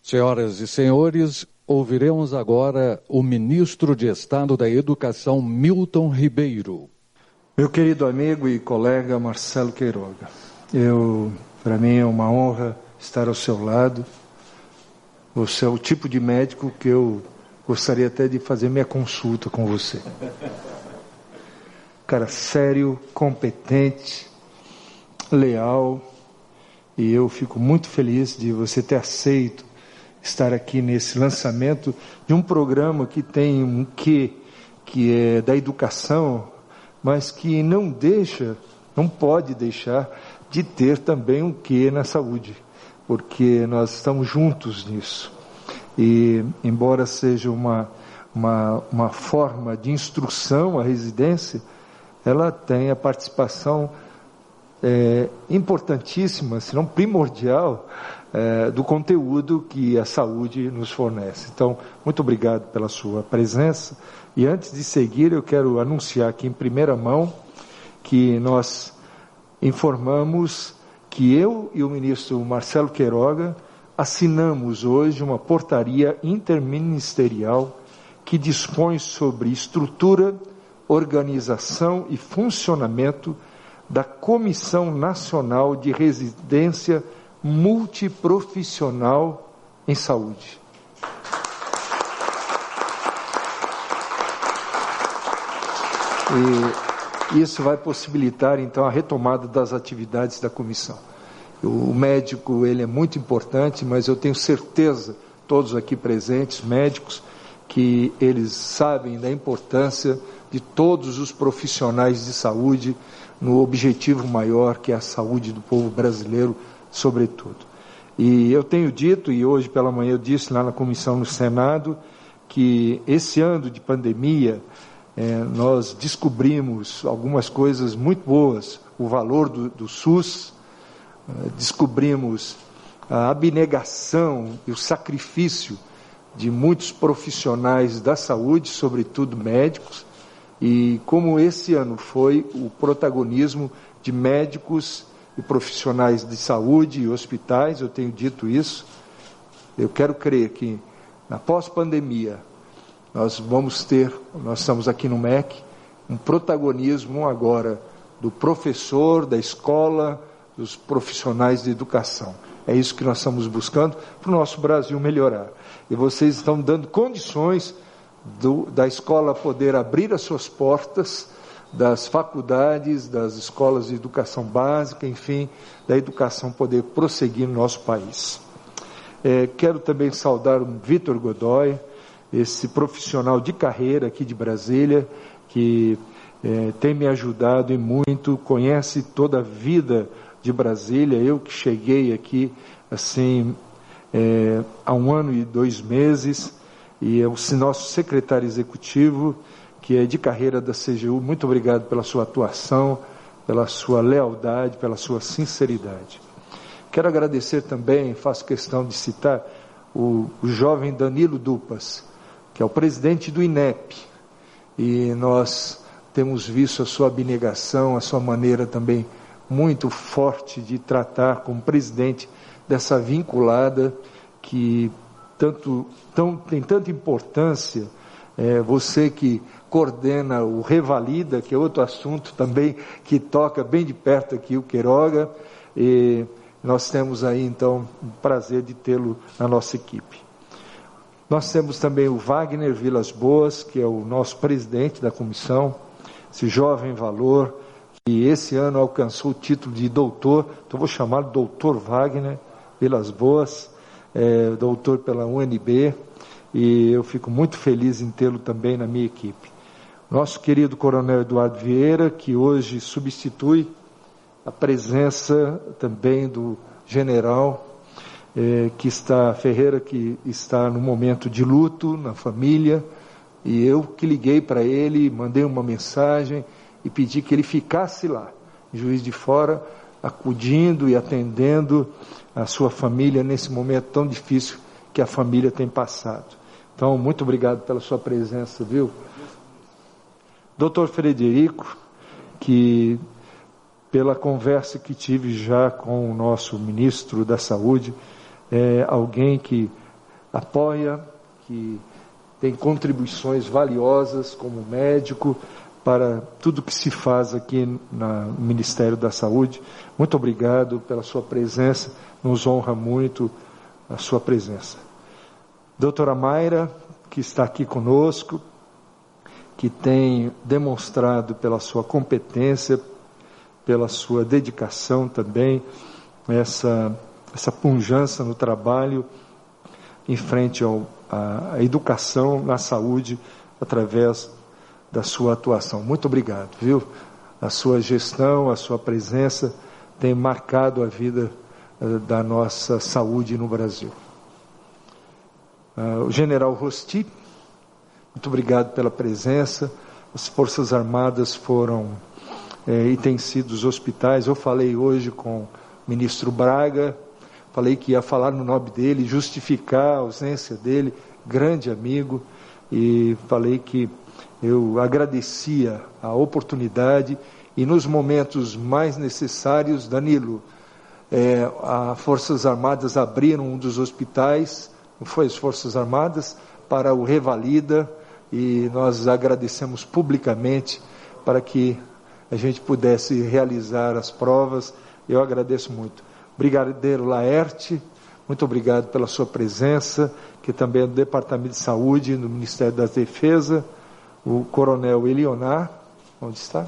Senhoras e senhores, ouviremos agora o ministro de Estado da Educação, Milton Ribeiro. Meu querido amigo e colega Marcelo Queiroga, para mim é uma honra estar ao seu lado. Você é o tipo de médico que eu gostaria até de fazer minha consulta com você. Cara sério, competente, leal, e eu fico muito feliz de você ter aceito estar aqui nesse lançamento de um programa que tem um quê, que é da educação, mas que não pode deixar de ter também um quê na saúde, porque nós estamos juntos nisso. E, embora seja uma forma de instrução, a residência, ela tem a participação importantíssima, se não primordial, do conteúdo que a saúde nos fornece. Então, muito obrigado pela sua presença. E antes de seguir, eu quero anunciar aqui em primeira mão que nós informamos que eu e o ministro Marcelo Queiroga assinamos hoje uma portaria interministerial que dispõe sobre estrutura, organização e funcionamento da Comissão Nacional de Residência Multiprofissional em Saúde. E isso vai possibilitar, então, a retomada das atividades da comissão. O médico, ele é muito importante, mas eu tenho certeza, todos aqui presentes, médicos, que eles sabem da importância de todos os profissionais de saúde no objetivo maior, que é a saúde do povo brasileiro, sobretudo. E eu tenho dito, e hoje pela manhã eu disse lá na comissão no Senado, que esse ano de pandemia, nós descobrimos algumas coisas muito boas, o valor do SUS, descobrimos a abnegação e o sacrifício de muitos profissionais da saúde, sobretudo médicos, e como esse ano foi o protagonismo de médicos e profissionais de saúde e hospitais, eu tenho dito isso, eu quero crer que na pós-pandemia nós estamos aqui no MEC, um protagonismo agora do professor, da escola, dos profissionais de educação. É isso que nós estamos buscando para o nosso Brasil melhorar. E vocês estão dando condições da escola poder abrir as suas portas, das faculdades, das escolas de educação básica, enfim, da educação poder prosseguir no nosso país. Quero também saudar o Vitor Godoy, esse profissional de carreira aqui de Brasília, que tem me ajudado e muito, conhece toda a vida de Brasília. Eu que cheguei aqui assim há 1 ano e 2 meses, e é o nosso secretário executivo, que é de carreira da CGU. Muito obrigado pela sua atuação, pela sua lealdade, pela sua sinceridade. Quero agradecer também, faço questão de citar, o jovem Danilo Dupas, que é o presidente do INEP, e nós temos visto a sua abnegação, a sua maneira também muito forte de tratar como presidente dessa vinculada que tem tanta importância. Você que coordena o Revalida, que é outro assunto também que toca bem de perto aqui o Queiroga, e nós temos aí então o prazer de tê-lo na nossa equipe. Nós temos também o Wagner Vilas Boas, que é o nosso presidente da comissão, esse jovem valor, que esse ano alcançou o título de doutor, então vou chamar de doutor Wagner Vilas Boas, doutor pela UNB, e eu fico muito feliz em tê-lo também na minha equipe. Nosso querido coronel Eduardo Vieira, que hoje substitui a presença também do general Ferreira, que está no momento de luto na família, e eu que liguei para ele, mandei uma mensagem e pedi que ele ficasse lá, em Juiz de Fora, acudindo e atendendo a sua família nesse momento tão difícil que a família tem passado. Então, muito obrigado pela sua presença, viu? Doutor Frederico, que pela conversa que tive já com o nosso ministro da Saúde, é alguém que apoia, que tem contribuições valiosas como médico para tudo que se faz aqui no Ministério da Saúde. Muito obrigado pela sua presença, nos honra muito a sua presença. Doutora Mayra, que está aqui conosco, que tem demonstrado pela sua competência, pela sua dedicação também, essa pujança no trabalho em frente à educação na saúde, através da sua atuação. Muito obrigado, viu? A sua gestão, a sua presença tem marcado a vida da nossa saúde no Brasil. O general Rosti, muito obrigado pela presença. As Forças Armadas foram e têm sido os hospitais. Eu falei hoje com o ministro Braga, falei que ia falar no nome dele, justificar a ausência dele, grande amigo, e falei que eu agradecia a oportunidade e nos momentos mais necessários, Danilo, as Forças Armadas abriram um dos hospitais, não foi as Forças Armadas, para o Revalida, e nós agradecemos publicamente para que a gente pudesse realizar as provas. Eu agradeço muito. Brigadeiro Laerte, muito obrigado pela sua presença, que também é do Departamento de Saúde, no Ministério da Defesa. O Coronel Elionar, onde está?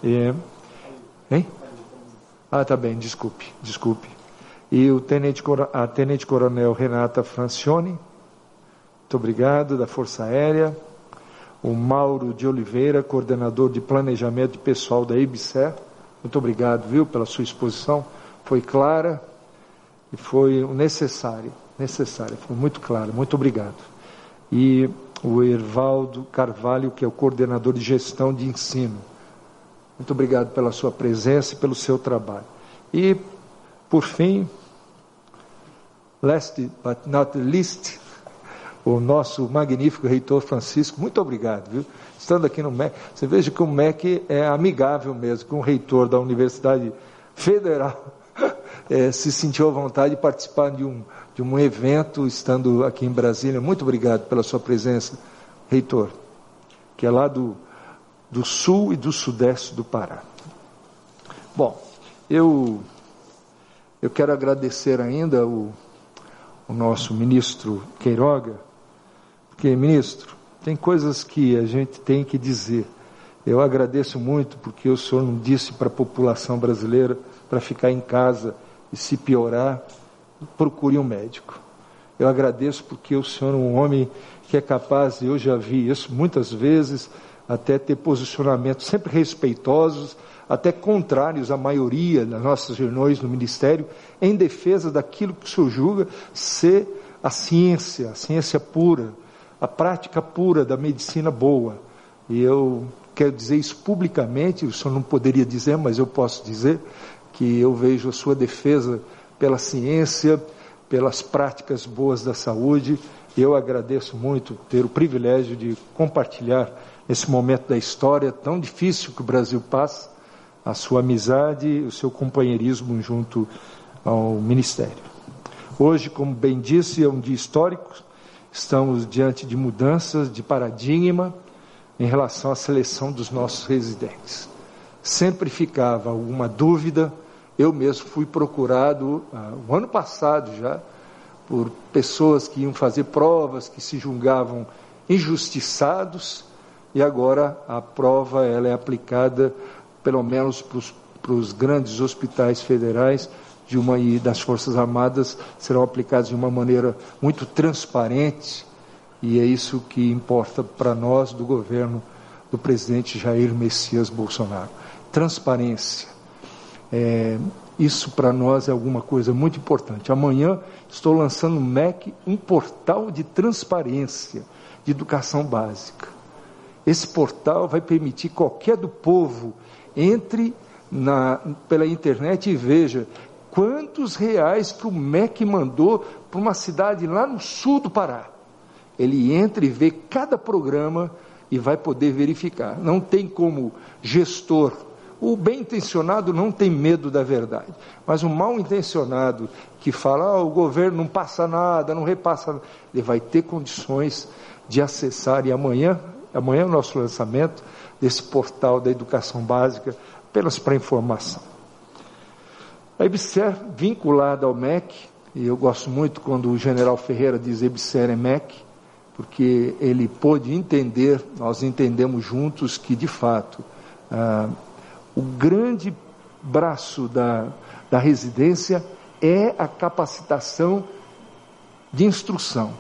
Hein? Tá bem, desculpe. E a Tenente Coronel Renata Francione, muito obrigado, da Força Aérea. O Mauro de Oliveira, coordenador de Planejamento de Pessoal da IBSER, muito obrigado, viu, pela sua exposição, foi clara e foi necessária, foi muito clara, muito obrigado. E o Ervaldo Carvalho, que é o coordenador de Gestão de Ensino, muito obrigado pela sua presença e pelo seu trabalho. E, por fim, last but not least, o nosso magnífico reitor Francisco, muito obrigado, viu? Estando aqui no MEC, você veja que o MEC é amigável mesmo, com o reitor da Universidade Federal se sentiu à vontade de participar de um evento, estando aqui em Brasília. Muito obrigado pela sua presença, reitor, que é lá do sul e do sudeste do Pará. Bom, eu quero agradecer ainda o nosso ministro Queiroga, porque, ministro, tem coisas que a gente tem que dizer. Eu agradeço muito porque o senhor não disse para a população brasileira para ficar em casa e, se piorar, procure um médico. Eu agradeço porque o senhor é um homem que é capaz, eu já vi isso muitas vezes, até ter posicionamentos sempre respeitosos, até contrários à maioria das nossas reuniões no Ministério, em defesa daquilo que o senhor julga ser a ciência pura, a prática pura da medicina boa. E eu quero dizer isso publicamente, o senhor não poderia dizer, mas eu posso dizer que eu vejo a sua defesa pela ciência, pelas práticas boas da saúde. Eu agradeço muito ter o privilégio de compartilhar nesse momento da história tão difícil que o Brasil passa, a sua amizade e o seu companheirismo junto ao Ministério. Hoje, como bem disse, é um dia histórico. Estamos diante de mudanças de paradigma em relação à seleção dos nossos residentes. Sempre ficava alguma dúvida. Eu mesmo fui procurado, o ano passado já, por pessoas que iam fazer provas, que se julgavam injustiçados, e agora a prova ela é aplicada, pelo menos para os grandes hospitais federais, e das Forças Armadas, serão aplicados de uma maneira muito transparente, e é isso que importa para nós do governo do presidente Jair Messias Bolsonaro. Transparência. Isso para nós é alguma coisa muito importante. Amanhã estou lançando no MEC um portal de transparência de educação básica. Esse portal vai permitir que qualquer do povo entre pela internet e veja quantos reais que o MEC mandou para uma cidade lá no sul do Pará. Ele entra e vê cada programa e vai poder verificar. Não tem como gestor O bem-intencionado não tem medo da verdade, mas o mal-intencionado que fala, o governo não passa nada, não repassa nada, ele vai ter condições de acessar, e amanhã é o nosso lançamento desse portal da educação básica, apenas para informação. A EBSER, vinculada ao MEC, e eu gosto muito quando o general Ferreira diz EBSER é MEC, porque ele pôde entender, nós entendemos juntos que, de fato, o grande braço da residência é a capacitação de instrução.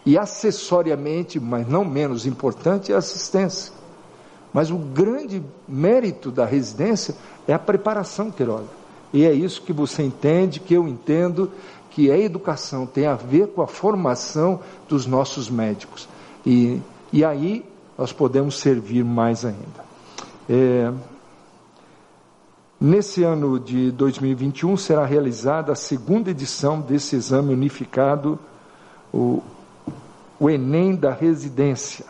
E, acessoriamente, mas não menos importante, é a assistência. Mas o grande mérito da residência é a preparação, Queiroga. E é isso que você entende, que eu entendo, que a educação tem a ver com a formação dos nossos médicos. E aí nós podemos servir mais ainda. Nesse ano de 2021 será realizada a segunda edição desse exame unificado, o Enem da Residência.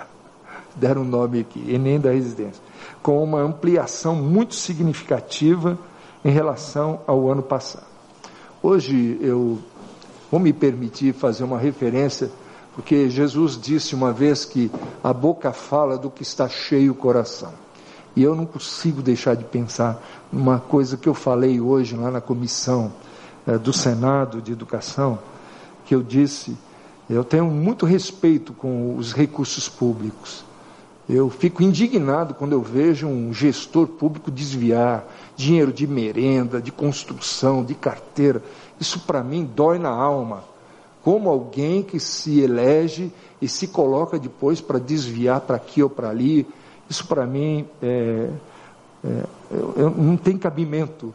Deram um nome aqui, Enem da Residência, com uma ampliação muito significativa em relação ao ano passado. Hoje eu vou me permitir fazer uma referência, porque Jesus disse uma vez que a boca fala do que está cheio o coração. E eu não consigo deixar de pensar numa coisa que eu falei hoje lá na comissão do Senado de Educação, que eu disse, eu tenho muito respeito com os recursos públicos. Eu fico indignado quando eu vejo um gestor público desviar dinheiro de merenda, de construção, de carteira. Isso para mim dói na alma. Como alguém que se elege e se coloca depois para desviar para aqui ou para ali, isso para mim não tem cabimento.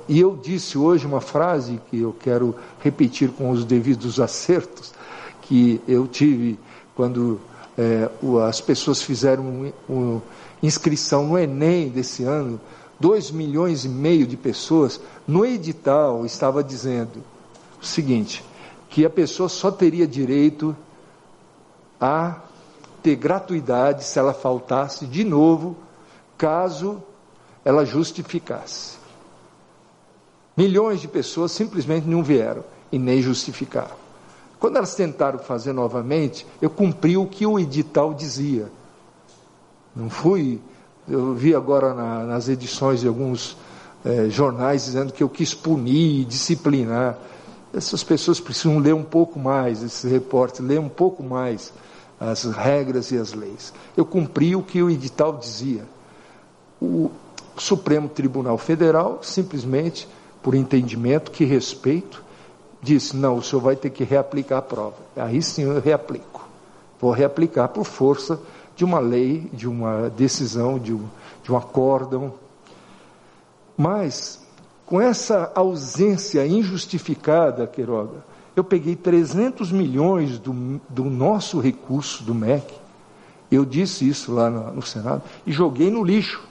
E eu disse hoje uma frase que eu quero repetir com os devidos acertos, que eu tive quando as pessoas fizeram inscrição no Enem desse ano, 2,5 milhões de pessoas. No edital estava dizendo o seguinte, que a pessoa só teria direito a ter gratuidade se ela faltasse de novo, caso ela justificasse. Milhões de pessoas simplesmente não vieram e nem justificaram. Quando elas tentaram fazer novamente, eu cumpri o que o edital dizia. Não fui, eu vi agora nas edições de alguns jornais dizendo que eu quis punir, disciplinar. Essas pessoas precisam ler um pouco mais, esses repórteres, ler um pouco mais as regras e as leis. Eu cumpri o que o edital dizia. O Supremo Tribunal Federal, simplesmente, por entendimento, que respeito, disse, não, o senhor vai ter que reaplicar a prova. Aí sim eu reaplico. Vou reaplicar por força de uma lei, de uma decisão, de um acórdão. Mas, com essa ausência injustificada, Queiroga, eu peguei 300 milhões do nosso recurso, do MEC, eu disse isso lá no Senado, e joguei no lixo.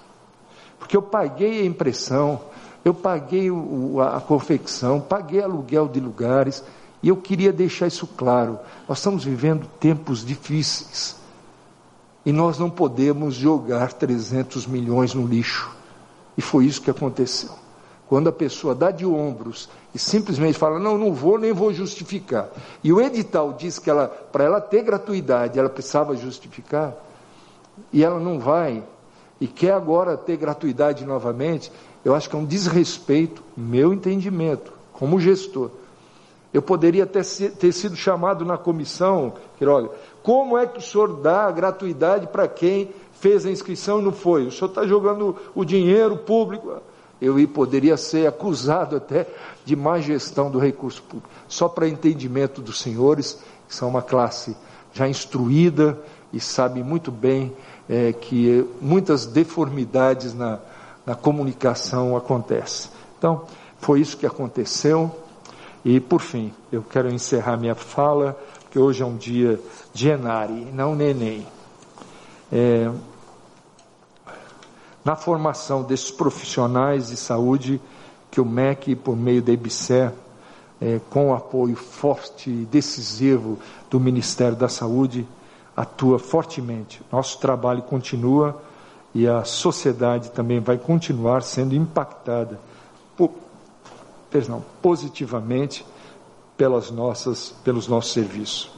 Porque eu paguei a impressão, eu paguei a confecção, paguei aluguel de lugares, e eu queria deixar isso claro. Nós estamos vivendo tempos difíceis, e nós não podemos jogar 300 milhões no lixo. E foi isso que aconteceu. Quando a pessoa dá de ombros e simplesmente fala, não vou, nem vou justificar. E o edital diz que para ela ter gratuidade, ela precisava justificar, e ela não vai, e quer agora ter gratuidade novamente, eu acho que é um desrespeito, meu entendimento, como gestor. Eu poderia ter sido chamado na comissão, Queiroga, como é que o senhor dá gratuidade para quem fez a inscrição e não foi? O senhor está jogando o dinheiro público. Eu poderia ser acusado até de má gestão do recurso público. Só para entendimento dos senhores, que são uma classe já instruída e sabe muito bem que muitas deformidades na comunicação acontecem. Então, foi isso que aconteceu. E, por fim, eu quero encerrar minha fala, porque hoje é um dia de Enari, não Neném. Na formação desses profissionais de saúde, que o MEC, por meio da EBSER, com o apoio forte e decisivo do Ministério da Saúde, atua fortemente. Nosso trabalho continua e a sociedade também vai continuar sendo impactada positivamente pelos nossos serviços.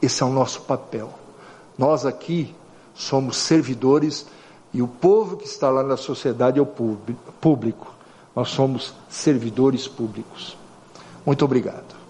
Esse é o nosso papel. Nós aqui somos servidores e o povo que está lá na sociedade é o público. Nós somos servidores públicos. Muito obrigado.